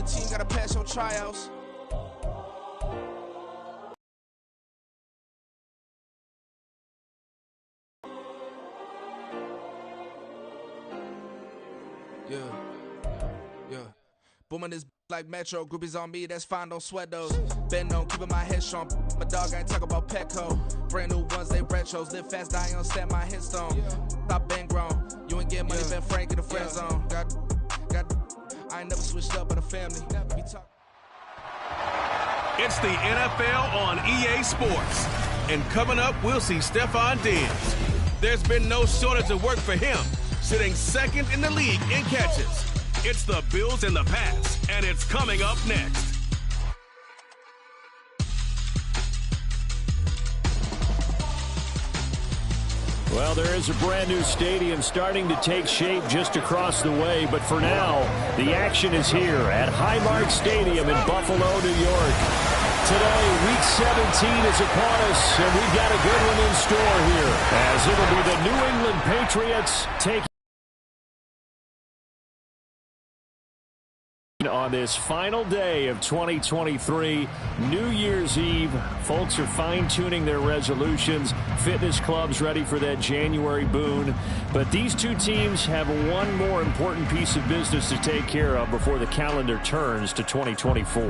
the team, gotta pass your tryouts. Yeah. Booming this like Metro, groupies on me, that's fine, don't sweat those. Been on, keeping my head strong. My dog, I ain't talk about Petco. Brand new ones, they retros. Live fast, die on, set my headstone. Stop been grown. You ain't get money, been frank in the friend zone. I ain't never switched up on the family. It's the NFL on EA Sports. And coming up, we'll see Stephon Diggs. There's been no shortage of work for him, sitting second in the league in catches. It's the Bills in the pass, and it's coming up next. Well, there is a brand new stadium starting to take shape just across the way, but for now, the action is here at Highmark Stadium in Buffalo, New York. Today, Week 17 is upon us, and we've got a good one in store here, as it'll be the New England Patriots taking on this final day of 2023, New Year's Eve. Folks are fine-tuning their resolutions. Fitness clubs ready for that January boon. But these two teams have one more important piece of business to take care of before the calendar turns to 2024.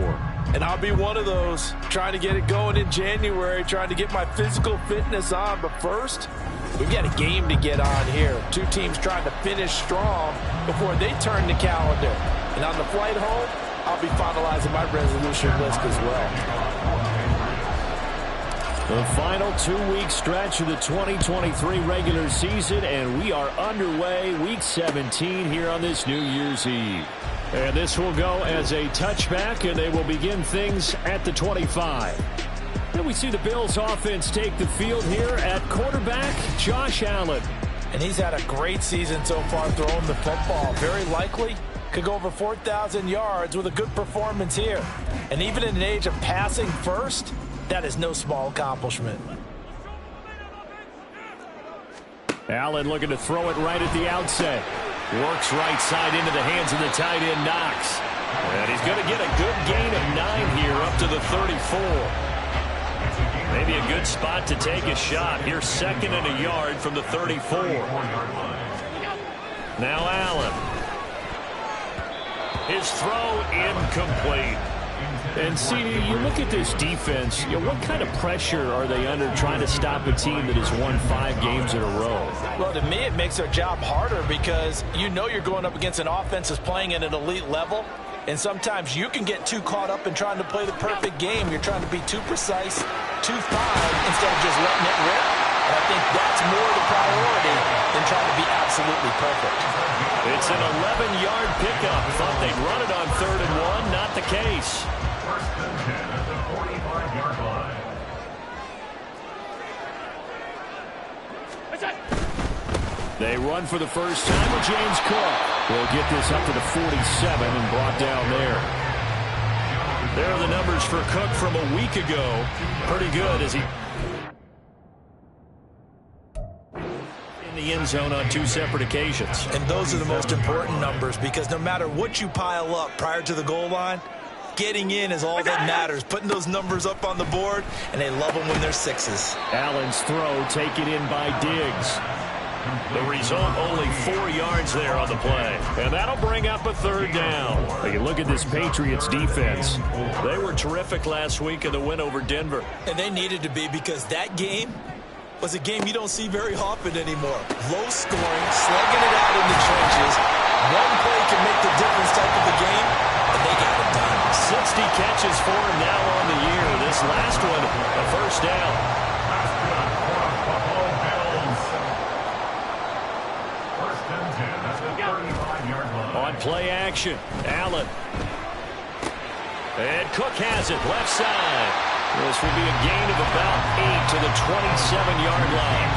And I'll be one of those, trying to get it going in January, trying to get my physical fitness on. But first, we've got a game to get on here. Two teams trying to finish strong before they turn the calendar. And on the flight home, I'll be finalizing my resolution list as well. The final 2-week stretch of the 2023 regular season, and we are underway, Week 17 here on this New Year's Eve. And this will go as a touchback, and they will begin things at the 25. And we see the Bills offense take the field here at quarterback, Josh Allen. And he's had a great season so far throwing the football. Very likely could go over 4,000 yards with a good performance here. And even in an age of passing first, that is no small accomplishment. Allen looking to throw it right at the outset. Works right side into the hands of the tight end, Knox. And he's going to get a good gain of 9 here up to the 34. Maybe a good spot to take a shot. Here, 2nd and a yard from the 34. Now Allen. His throw incomplete. And CD, you look at this defense, what kind of pressure are they under trying to stop a team that has won 5 games in a row? Well, to me, it makes their job harder because you know you're going up against an offense that's playing at an elite level. And sometimes you can get too caught up in trying to play the perfect game. You're trying to be too precise, too fine, instead of just letting it rip. And I think that's more the priority than trying to be absolutely perfect. It's an 11-yard pickup. Thought they'd run it on 3rd and 1. Not the case. First and 10 at the 45-yard line. They run for the first time with James Cook. We'll get this up to the 47 and brought down there. There are the numbers for Cook from a week ago. Pretty good as he in the end zone on 2 separate occasions. And those are the most important numbers because no matter what you pile up prior to the goal line, getting in is all that matters. Putting those numbers up on the board, and they love them when they're 6s. Allen's throw taken in by Diggs. The result, only 4 yards there on the play. And that'll bring up a 3rd down. You look at this Patriots defense. They were terrific last week in the win over Denver. And they needed to be because that game was a game you don't see very often anymore. Low scoring, slugging it out in the trenches. One play can make the difference type of a game, and they got it done. 60 catches for him now on the year. This last one, a 1st down. On play action, Allen. And Cook has it, left side. This will be a gain of about 8 to the 27-yard line.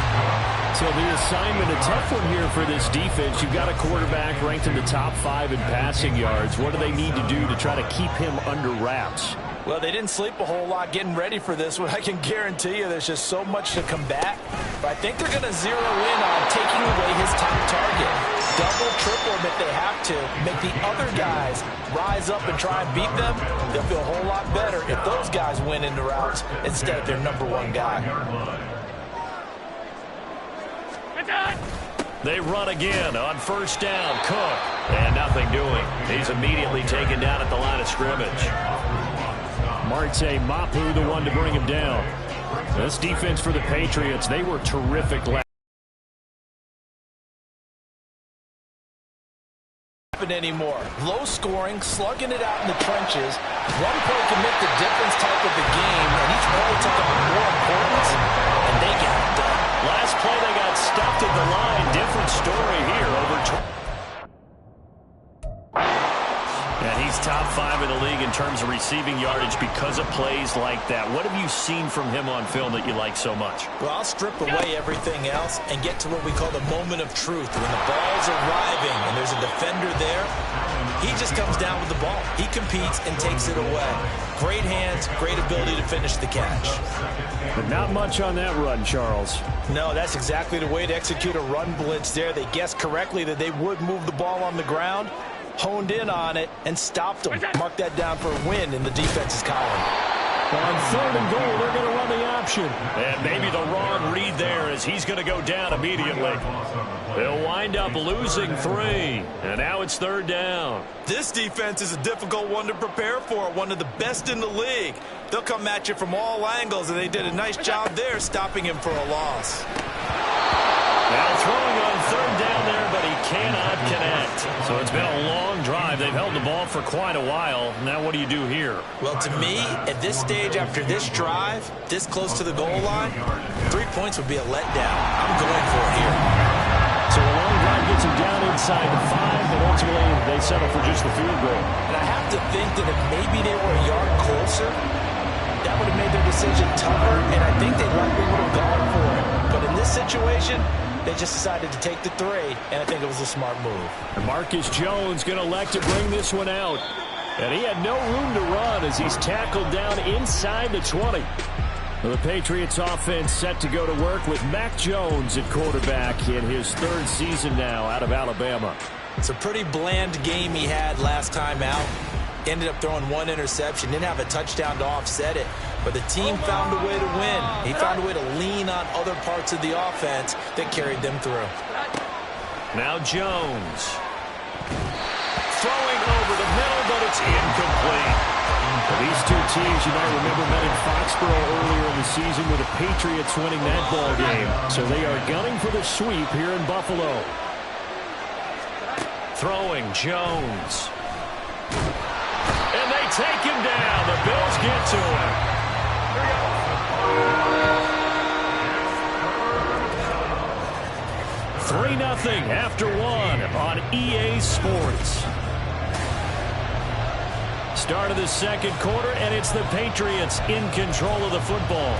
So the assignment, a tough one here for this defense. You've got a quarterback ranked in the top 5 in passing yards. What do they need to do to try to keep him under wraps? Well, they didn't sleep a whole lot getting ready for this one. I can guarantee you there's just so much to combat. But I think they're going to zero in on taking away his top target. double, triple them if they have to, make the other guys rise up and try and beat them, they'll feel a whole lot better if those guys win in the routes instead of their number one guy. They run again on first down. Cook. And nothing doing. He's immediately taken down at the line of scrimmage. Marte Mapu, the one to bring him down. This defense for the Patriots, they were terrific last. Anymore. Low scoring, slugging it out in the trenches. One play can make the difference type of the game, and each play took on more importance, and they got it done. Last play they got stuffed at the line. Different story here over. And he's top 5 in the league in terms of receiving yardage because of plays like that. What have you seen from him on film that you like so much? Well, I'll strip away everything else and get to what we call the moment of truth. When the ball's arriving and there's a defender there, he just comes down with the ball. He competes and takes it away. Great hands, great ability to finish the catch. But not much on that run, Charles. No, that's exactly the way to execute a run blitz there. They guessed correctly that they would move the ball on the ground, honed in on it, and stopped them. Mark that down for a win in the defense's column. On third and goal, they're going to run the option. And maybe the wrong read there as he's going to go down immediately. They'll wind up losing 3. And now it's third down. This defense is a difficult one to prepare for, one of the best in the league. They'll come at you from all angles, and they did a nice job there stopping him for a loss. Now throwing on third down there, but he cannot connect. So it's been a long drive. They've held the ball for quite a while. Now what do you do here? Well, to me, at this stage after this drive, this close to the goal line, 3 points would be a letdown. I'm going for it here. So a long drive gets him down inside the 5, but ultimately they settle for just the field goal. And I have to think that if maybe they were a yard closer, that would have made their decision tougher, and I think they likely would have gone for it. But in this situation, they just decided to take the 3, and I think it was a smart move. And Marcus Jones going to elect to bring this one out. And he had no room to run as he's tackled down inside the 20. The Patriots offense set to go to work with Mac Jones at quarterback in his 3rd season now out of Alabama. It's a pretty bland game he had last time out. Ended up throwing 1 interception. Didn't have a touchdown to offset it. But the team found a way to win. He found a way to lean on other parts of the offense that carried them through. Now Jones. Throwing over the middle, but it's incomplete. These two teams, you might remember, met in Foxborough earlier in the season with the Patriots winning that ball game. So they are gunning for the sweep here in Buffalo. Throwing Jones. And they take him down. The Bills get to him. 3-0 after 1 on EA Sports. Start of the second quarter, and it's the Patriots in control of the football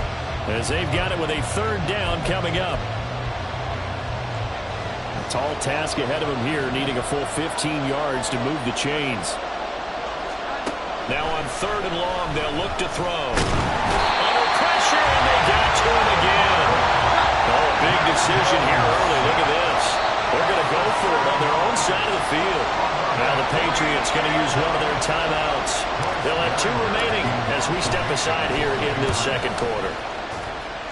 as they've got it with a 3rd down coming up. A tall task ahead of them here, needing a full 15 yards to move the chains. Now on 3rd and long, they'll look to throw. Under pressure, and they got to him again. Oh, big decision here early. Look at this. They're going to go for it on their own side of the field. Now the Patriots going to use one of their timeouts. They'll have 2 remaining as we step aside here in this second quarter.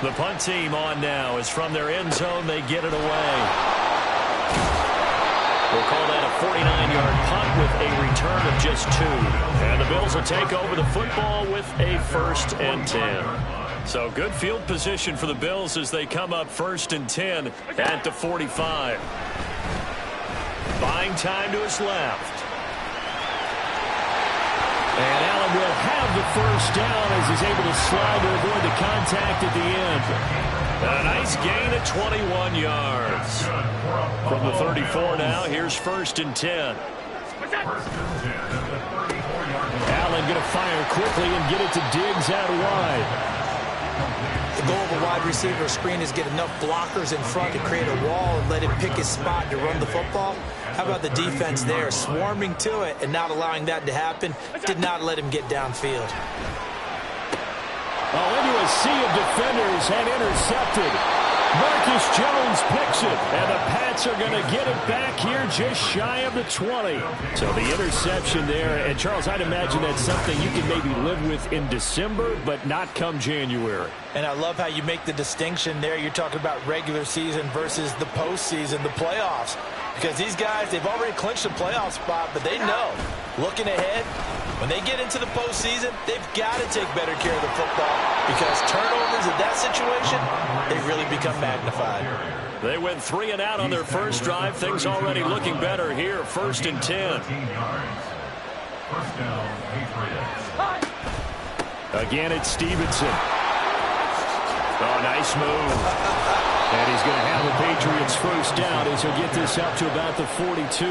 The punt team on now is from their end zone. They get it away. We'll call that a 49-yard punt with a return of just 2. And the Bills will take over the football with a 1st and 10. So good field position for the Bills as they come up 1st and 10 at the 45. Buying time to his left. And Allen will have the 1st down as he's able to slide to avoid the contact at the end. A nice gain of 21 yards. From the 34 now, here's 1st and 10. Allen going to fire quickly and get it to Diggs out wide. The goal of a wide receiver screen is get enough blockers in front to create a wall and let him pick his spot to run the football. How about the defense there, swarming to it and not allowing that to happen? Did not let him get downfield. Oh, into a sea of defenders and intercepted. Marcus Jones picks it, and the Pats are going to get it back here just shy of the 20. So the interception there, and Charles, I'd imagine that's something you can maybe live with in December, but not come January. And I love how you make the distinction there. You're talking about regular season versus the postseason, the playoffs. Because these guys, they've already clinched a playoff spot, but they know, looking ahead, when they get into the postseason, they've got to take better care of the football because turnovers in that situation, they really become magnified. They went 3 and out on their first drive. Things already looking better here. 1st and 10. First down, Patriots. Again, it's Stevenson. Oh, nice move. And he's going to have the Patriots first down as he'll get this up to about the 42.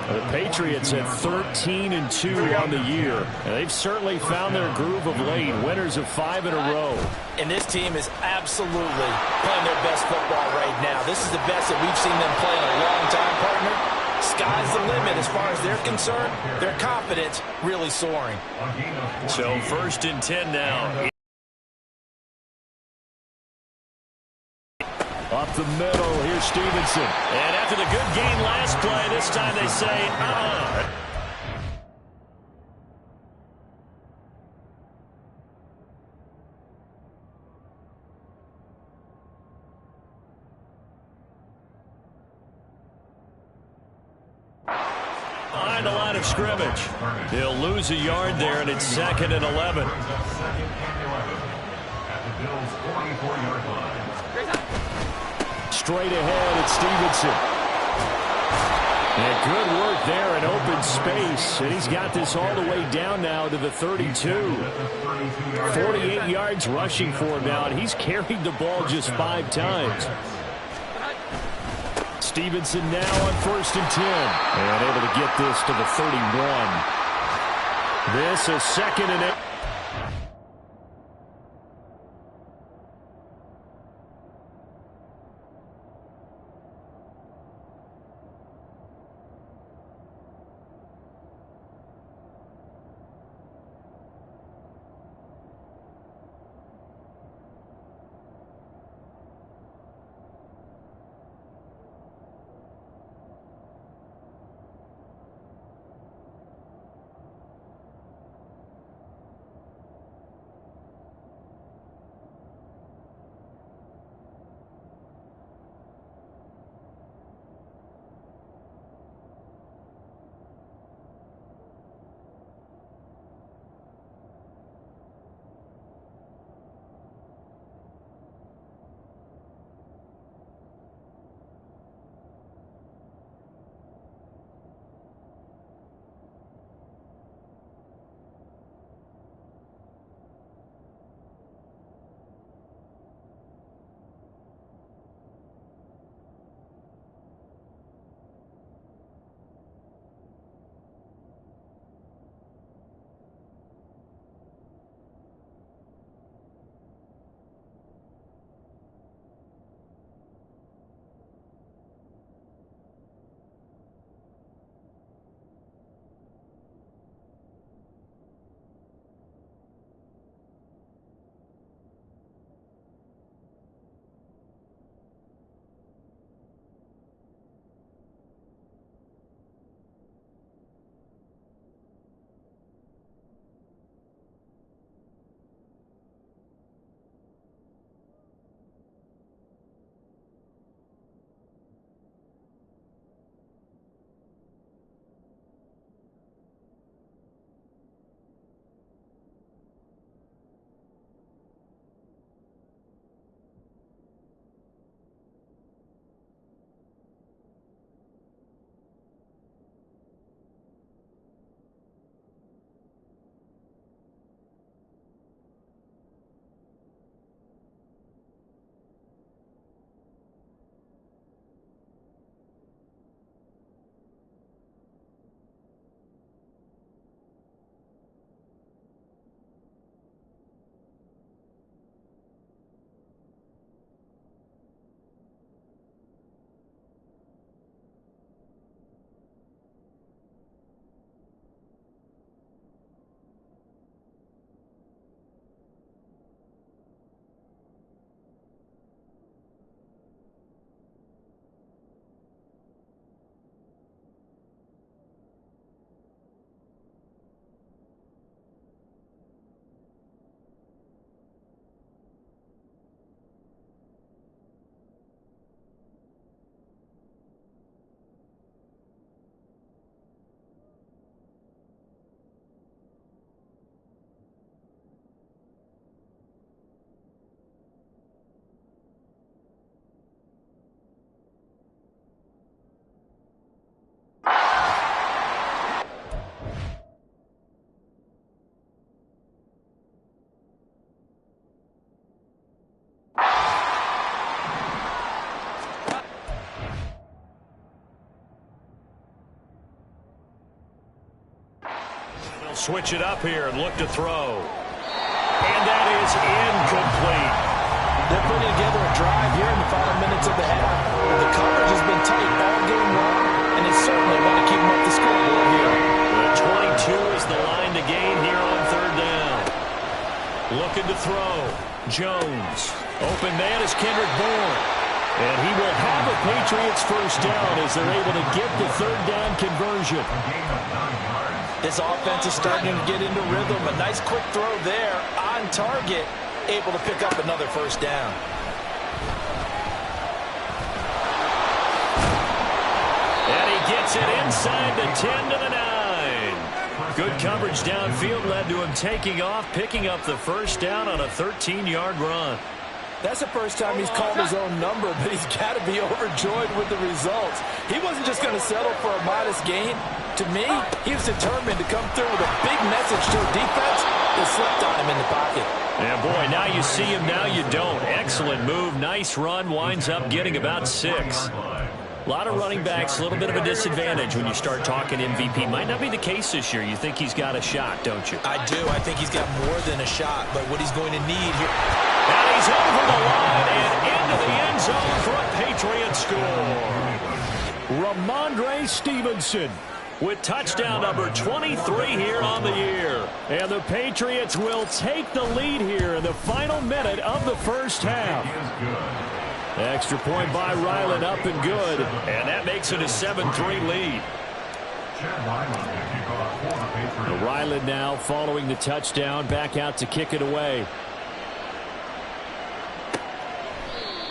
The Patriots at 13-2 on the year. And they've certainly found their groove of late. Winners of 5 in a row. And this team is absolutely playing their best football right now. This is the best that we've seen them play in a long time, partner. Sky's the limit as far as they're concerned. Their confidence really soaring. So 1st and 10 now. Up the middle, here's Stevenson. And after the good gain last play, this time they say, behind the line of scrimmage. He'll lose a yard there, and it's 2nd and 11. At the Bills' 44-yard line. Straight ahead, it's Stevenson. And good work there in open space. And he's got this all the way down now to the 32. 48 yards rushing for him now, and he's carried the ball just 5 times. Stevenson now on 1st and 10. And able to get this to the 31. This is 2nd and 8. switch it up here and look to throw. And that is incomplete. They're putting together a drive here in the final minutes of the half. The coverage has been tight all game long, and they certainly want to keep them up the scoreboard here. The 22 is the line to gain here on third down. Looking to throw. Jones. Open man is Kendrick Bourne. And he will have a Patriots first down as they're able to get the third down conversion. This offense is starting to get into rhythm. A nice quick throw there on target, able to pick up another first down. And he gets it inside the 10 to the 9. Good coverage downfield led to him taking off, picking up the first down on a 13-yard run. That's the first time he's called his own number, but he's got to be overjoyed with the results. He wasn't just going to settle for a modest gain. To me, he was determined to come through with a big message to a defense that slipped on him in the pocket. And boy, now you see him, now you don't. Excellent move, nice run, winds up getting about 6. A lot of running backs, a little bit of a disadvantage when you start talking MVP. Might not be the case this year. You think he's got a shot, don't you? I do. I think he's got more than a shot, but what he's going to need here. And he's over the line and into the end zone for a Patriot score. Ramondre Stevenson with touchdown number 23 here on the year. And the Patriots will take the lead here in the final minute of the first half. Extra point by Ryland, up and good. And that makes it a 7-3 lead. Ryland now following the touchdown, back out to kick it away.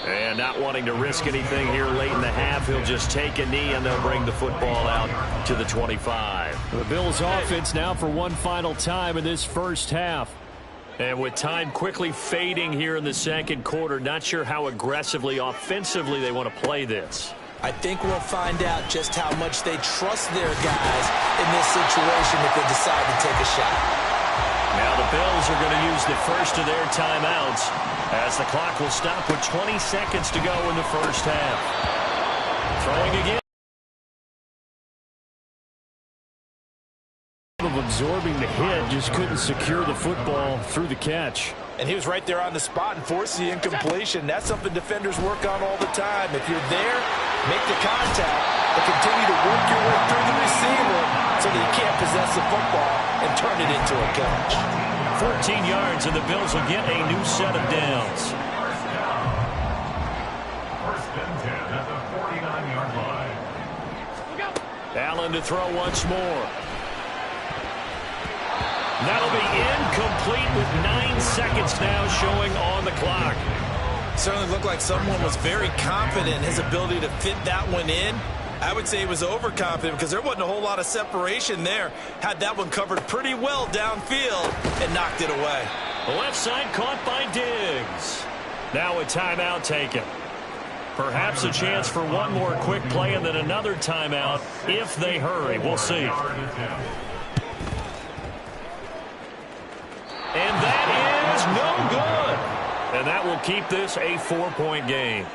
And not wanting to risk anything here late in the half, he'll just take a knee and they'll bring the football out to the 25. The Bills offense now for one final time in this first half. And with time quickly fading here in the second quarter, not sure how aggressively, offensively they want to play this. I think we'll find out just how much they trust their guys in this situation if they decide to take a shot. Now the Bills are going to use the first of their timeouts as the clock will stop with 20 seconds to go in the first half. Throwing again. Absorbing the hit, just couldn't secure the football through the catch. And he was right there on the spot and forced the incompletion. That's something defenders work on all the time. If you're there, make the contact, but continue to work your way through the receiver so that you can't possess the football and turn it into a catch. 14 yards, and the Bills will get a new set of downs. First and 10 at the 49-yard line. Allen to throw once more. That'll be incomplete with 9 seconds now showing on the clock. Certainly looked like someone was very confident in his ability to fit that one in. I would say he was overconfident because there wasn't a whole lot of separation there. Had that one covered pretty well downfield and knocked it away. The left side caught by Diggs. Now a timeout taken. Perhaps a chance for one more quick play and then another timeout if they hurry. We'll see. And that is no good. And that will keep this a 4-point game.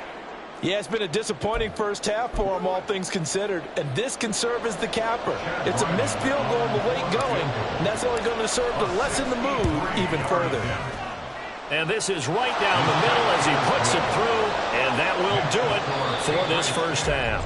Yeah, it's been a disappointing first half for them, all things considered. And this can serve as the capper. It's a missed field goal in the late going, and that's only going to serve to lessen the mood even further. And this is right down the middle as he puts it through, and that will do it for this first half.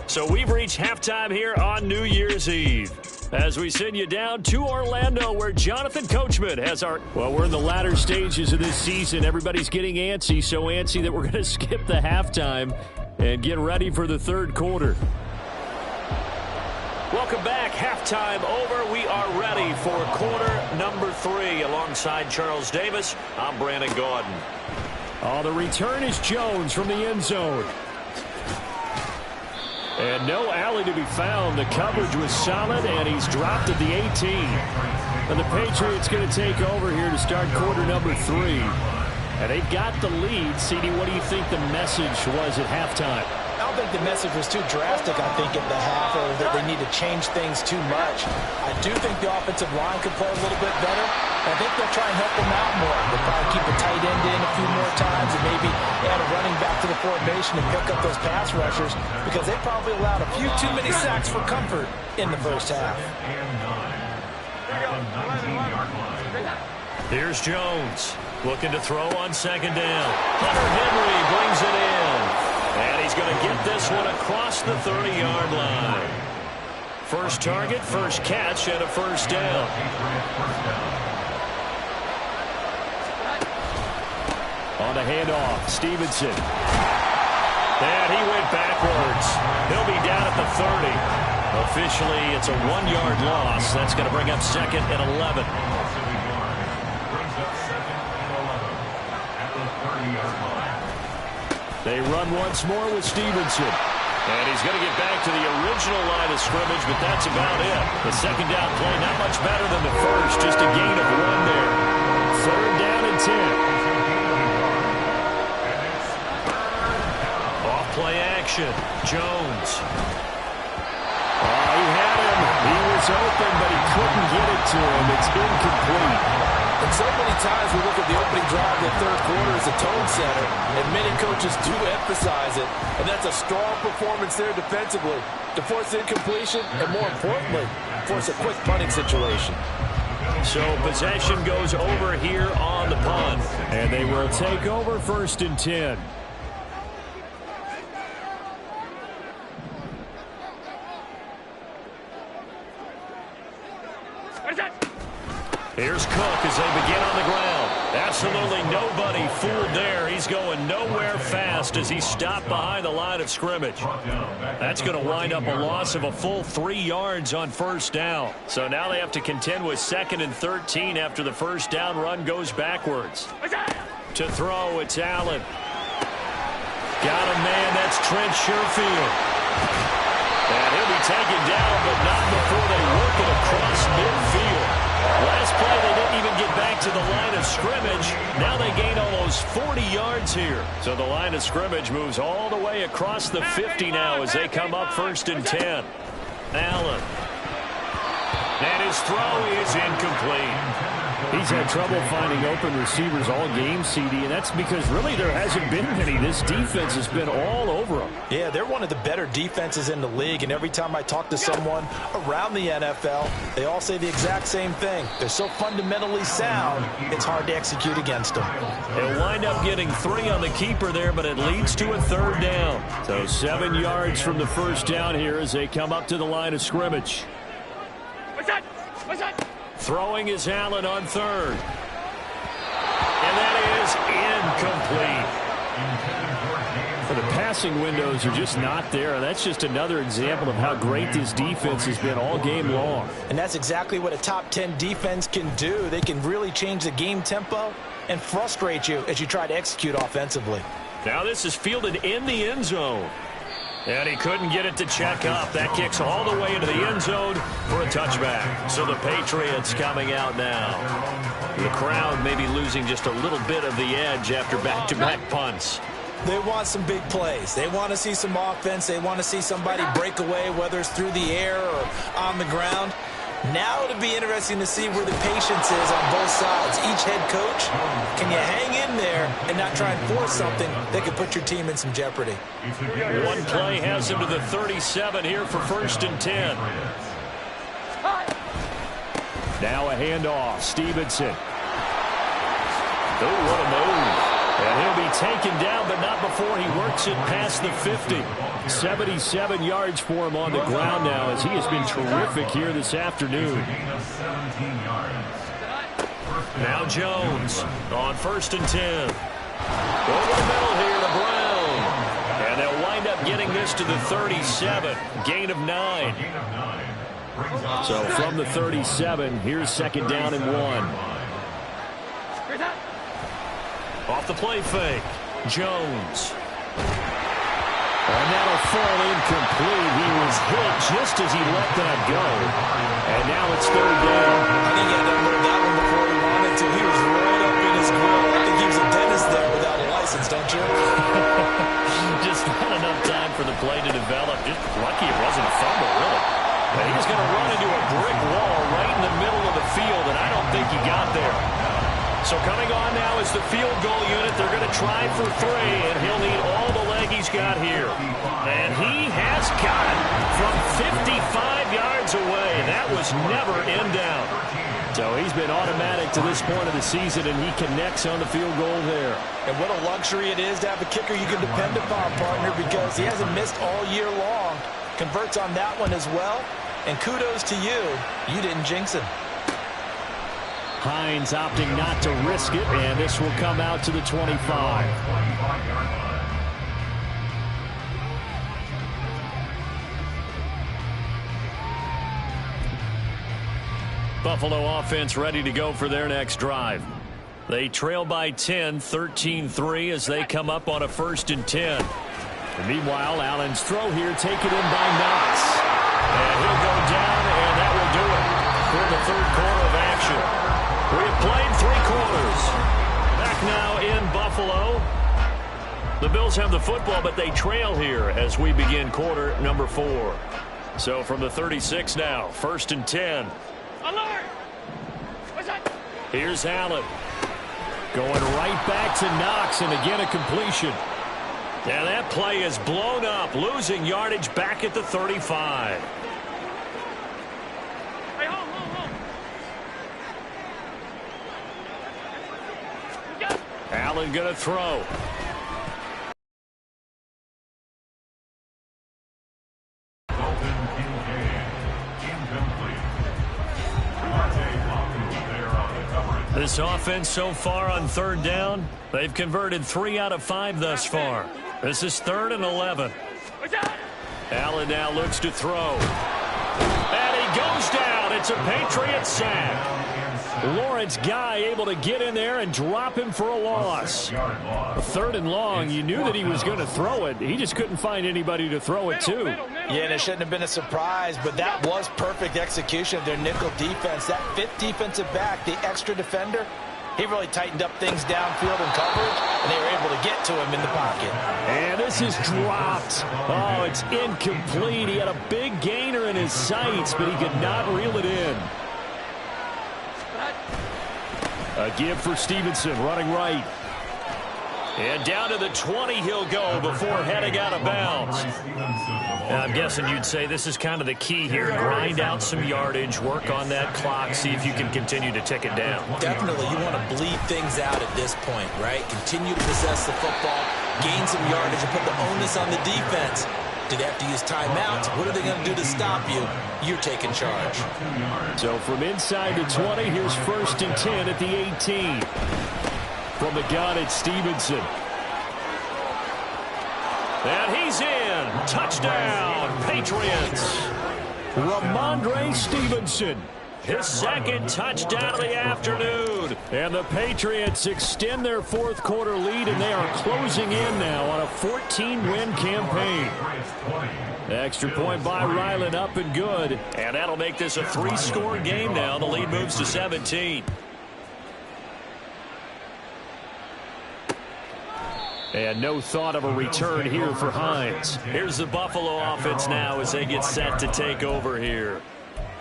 So we've reached halftime here on New Year's Eve, as we send you down to Orlando where Jonathan Coachman has our... Well, we're in the latter stages of this season. Everybody's getting antsy, so antsy that we're going to skip the halftime and get ready for the third quarter. Welcome back. Halftime over. We are ready for quarter number 3 alongside Charles Davis. I'm Brandon Gaudin. Oh, the return is Jones from the end zone. And no alley to be found. The coverage was solid, and he's dropped at the 18. And the Patriots going to take over here to start quarter number 3. And they've got the lead. CD, what do you think the message was at halftime? I don't think the message was too drastic, I think, at the half, or that they need to change things too much. I do think the offensive line could play a little bit better. I think they'll try and help them out more. They'll probably keep a tight end in a few more times and maybe add a running back to the formation and pick up those pass rushers because they probably allowed a few too many sacks for comfort in the first half. Here's Jones, looking to throw on second down. Hunter Henry brings it in. And he's going to get this one across the 30-yard line. First target, first catch, and a first down. On the handoff, Stevenson. And he went backwards. He'll be down at the 30. Officially, it's a 1-yard loss. That's going to bring up second and 11. They run once more with Stevenson. And he's going to get back to the original line of scrimmage, but that's about it. The second down play, not much better than the first. Just a gain of 1 there. Third down and 10. Off play action. Jones. He had him. He was open, but he couldn't get it to him. It's incomplete. And so many times we look at the opening drive of the third quarter as a tone setter, and many coaches do emphasize it. And that's a strong performance there defensively to force incompletion and, more importantly, force a quick punting situation. So possession goes over here on the punt. And they will take over first and 10. Here's Cook as they begin on the ground. Absolutely nobody fooled there. He's going nowhere fast as he stopped behind the line of scrimmage. That's going to wind up a loss of a full 3 yards on first down. So now they have to contend with 2nd and 13 after the first down run goes backwards. To throw, it's Allen. Got a man, that's Trent Sherfield. And he'll be taken down, but not before they work it across midfield. Last play, they didn't even get back to the line of scrimmage. Now they gain almost 40 yards here. So the line of scrimmage moves all the way across the 50 now as they come up first and 10. Allen. And his throw is incomplete. He's had trouble finding open receivers all game, CD, and that's because really there hasn't been many. This defense has been all over them. Yeah, they're one of the better defenses in the league, and every time I talk to someone around the NFL, they all say the exact same thing. They're so fundamentally sound, it's hard to execute against them. They'll wind up getting 3 on the keeper there, but it leads to a third down. So 7 yards from the first down here as they come up to the line of scrimmage. What's that? Throwing is Allen on third. And that is incomplete. The passing windows are just not there. That's just another example of how great this defense has been all game long. And that's exactly what a top 10 defense can do. They can really change the game tempo and frustrate you as you try to execute offensively. Now this is fielded in the end zone. And he couldn't get it to check up. That kicks all the way into the end zone for a touchback. So the Patriots coming out now. The crowd may be losing just a little bit of the edge after back-to-back punts. They want some big plays. They want to see some offense. They want to see somebody break away, whether it's through the air or on the ground. Now it'll be interesting to see where the patience is on both sides. Each head coach, can you hang in there and not try and force something that could put your team in some jeopardy? One play has him to the 37 here for first and 10. Now a handoff. Stevenson. Oh, what a move. And he'll be taken down, but not before he works it past the 50. 77 yards for him on the ground now as he has been terrific here this afternoon. Now Jones on first and 10. Over the middle here to Brown. And they'll wind up getting this to the 37. Gain of 9. So from the 37, here's second down and 1. Off the play fake. Jones. And that'll fall incomplete. He was hit just as he let that go. And now it's third down. I think he had to move that one before he wanted to. He was right up in his grill. I think he was a dentist there without a license, don't you? Just not enough time for the play to develop. Just lucky it wasn't a fumble, really. But he was going to run into a brick wall right in the middle of the field, and I don't think he got there. So coming on now is the field goal unit. They're going to try for 3, and he'll need all the leg he's got here. And he has got it from 55 yards away. That was never in doubt. So he's been automatic to this point of the season, and he connects on the field goal there. And what a luxury it is to have a kicker you can depend upon, partner, because he hasn't missed all year long. Converts on that one as well. And kudos to you. You didn't jinx him. Hines opting not to risk it, and this will come out to the 25. Buffalo offense ready to go for their next drive. They trail by 10, 13-3 as they come up on a 1st and 10. And meanwhile, Allen's throw here taken in by Knox. And he'll go down, and that will do it for the 3rd quarter of action. We have played 3 quarters. Back now in Buffalo. The Bills have the football, but they trail here as we begin quarter number 4. So from the 36 now, 1st and 10. Here's Allen. Going right back to Knox, and again a completion. And that play is blown up, losing yardage back at the 35. Hey, hold. Allen going to throw. This offense so far on 3rd down, they've converted 3 out of 5 thus far. This is 3rd and 11. Allen now looks to throw. And he goes down. It's a Patriot sack. Lawrence Guy able to get in there and drop him for a loss. 3rd and long, you knew that he was going to throw it. He just couldn't find anybody to throw it to. Yeah, and it shouldn't have been a surprise, but that was perfect execution of their nickel defense. That 5th defensive back, the extra defender, he really tightened up things downfield in coverage, and they were able to get to him in the pocket. And this is dropped. Oh, it's incomplete. He had a big gainer in his sights, but he could not reel it in. A give for Stevenson, running right. And down to the 20 he'll go before heading out of bounds. I'm guessing you'd say this is kind of the key here. Grind out some yardage, work on that clock, see if you can continue to tick it down. Definitely, you want to bleed things out at this point, right? Continue to possess the football, gain some yardage, and put the onus on the defense. Do they have to use timeouts? What are they going to do to stop you? You're taking charge. So from inside the 20, here's 1st and 10 at the 18. From the gun, it's Stevenson. And he's in. Touchdown, Patriots. Ramondre Stevenson. His 2nd touchdown of the afternoon. And the Patriots extend their 4th quarter lead, and they are closing in now on a 14-win campaign. Extra point by Ryland, up and good. And that'll make this a 3-score game now. The lead moves to 17. And no thought of a return here for Hines. Here's the Buffalo offense now as they get set to take over here.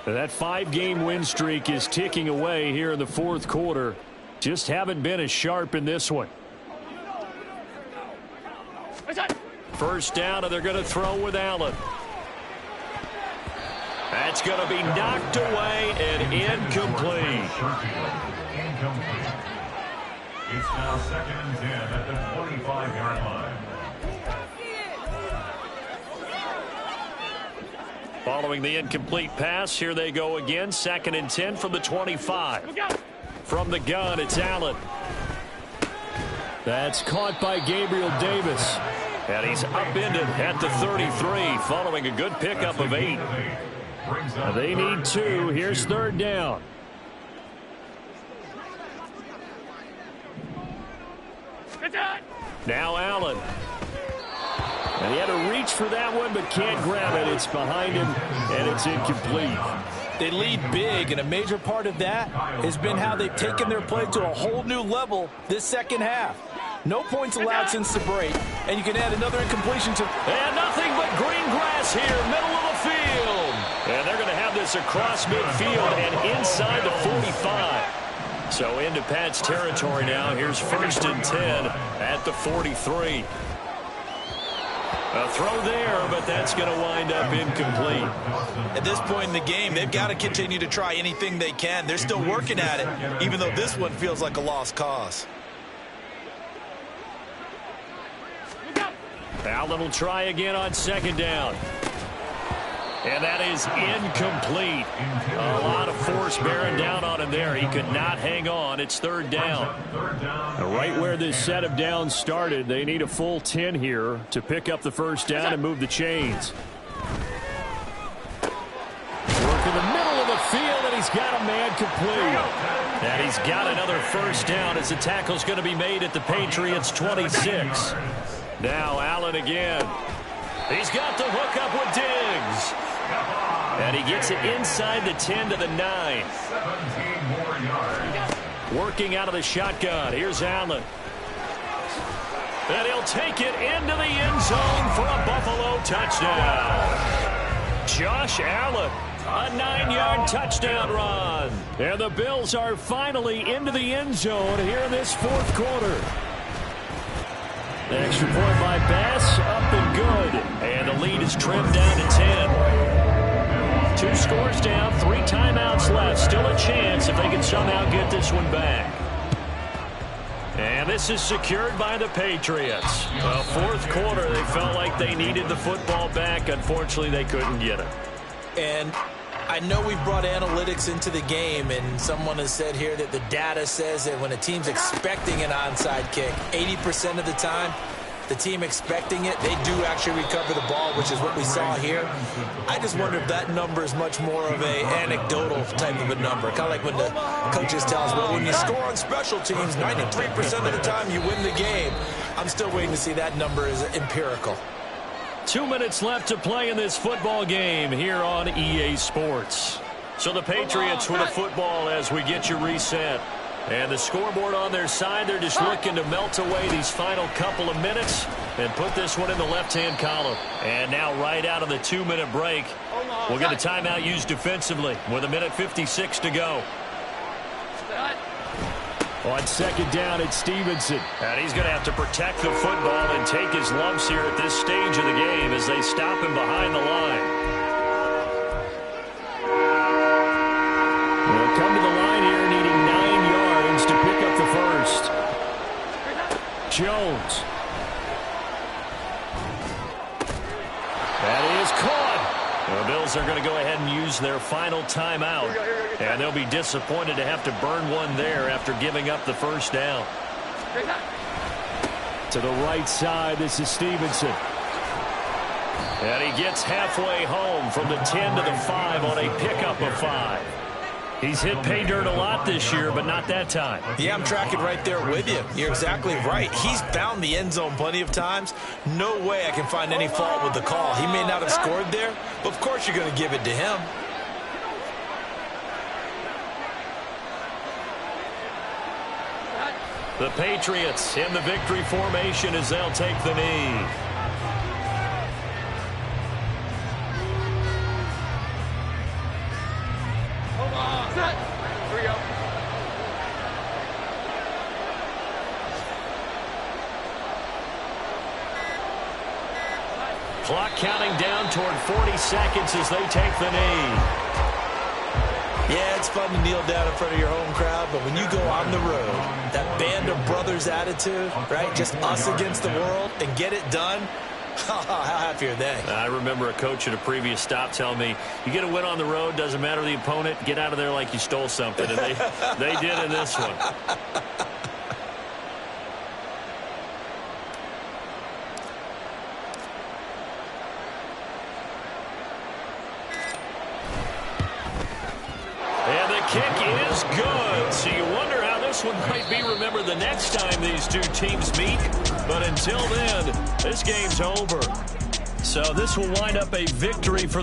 That 5-game win streak is ticking away here in the 4th quarter. Just haven't been as sharp in this one. 1st down, and they're going to throw with Allen. That's going to be knocked away and incomplete. It's now 2nd and 10 at the 25-yard line. Following the incomplete pass, here they go again. 2nd and 10 from the 25. From the gun, it's Allen. That's caught by Gabriel Davis. And he's upended at the 33 following a good pickup of 8. They need 2. Here's 3rd down. Now Allen. And he had to reach for that one, but can't grab it. It's behind him, and it's incomplete. They lead big, and a major part of that has been how they've taken their play to a whole new level this 2nd half. No points allowed since the break, and you can add another incompletion to... And nothing but green grass here, middle of the field. And they're going to have this across midfield and inside the 45. So into Pat's territory now. Here's 1st and 10 at the 43. A throw there, but that's going to wind up incomplete. At this point in the game, they've got to continue to try anything they can. They're still working at it, even though this one feels like a lost cause. Allen will try again on second down. And that is incomplete. A lot of force bearing down on him there. He could not hang on. It's third down. Right where this set of downs started, they need a full 10 here to pick up the first down and move the chains. Work in the middle of the field, and he's got a man complete. And he's got another first down as the tackle's going to be made at the Patriots' 26. Now Allen again. He's got the hookup with Diggs. And he gets it inside the 10 to the 9. 17 more yards. Working out of the shotgun. Here's Allen. And he'll take it into the end zone for a Buffalo touchdown. Josh Allen, a 9-yard touchdown run. And the Bills are finally into the end zone here in this fourth quarter. The extra point by Bass, up and good. And the lead is trimmed down to 10. 2 scores down, 3 timeouts left. Still a chance if they can somehow get this one back. And this is secured by the Patriots. Well, fourth quarter, they felt like they needed the football back. Unfortunately, they couldn't get it. And I know we've brought analytics into the game, and someone has said here that the data says that when a team's expecting an onside kick, 80% of the time, the team expecting it, they do actually recover the ball, which is what we saw here. I just wonder if that number is much more of a anecdotal type of a number. Kind of like when the coaches tell us, well, when you score on special teams, 93% of the time you win the game. I'm still waiting to see that number is empirical. 2 minutes left to play in this football game here on EA Sports. So the Patriots with the football as we get you reset. And the scoreboard on their side, they're just looking to melt away these final couple of minutes and put this one in the left-hand column. And now right out of the 2-minute break, we'll get a timeout used defensively with 1:56 to go. On second down, it's Stevenson. And he's going to have to protect the football and take his lumps here at this stage of the game as they stop him behind the line. They'll come to the line here needing 9 yards to pick up the first. Jones. That is caught. The Bills are going to go ahead and use their final timeout. And they'll be disappointed to have to burn one there after giving up the first down. To the right side, this is Stevenson. And he gets halfway home from the 10 to the 5 on a pickup of 5. He's hit pay dirt a lot this year, but not that time. Yeah, I'm tracking right there with you. You're exactly right. He's found the end zone plenty of times. No way I can find any fault with the call. He may not have scored there, but of course you're going to give it to him. The Patriots in the victory formation as they'll take the knee. Clock counting down toward 40 seconds as they take the knee. Yeah, it's fun to kneel down in front of your home crowd, but when you go on the road, that band of brothers attitude, right, just us against the world, and get it done, how happy are they? I remember a coach at a previous stop telling me, you get a win on the road, doesn't matter the opponent, get out of there like you stole something. And they did in this one. Kick is good. So you wonder how this one might be remembered the next time these two teams meet. But until then, this game's over. So this will wind up a victory for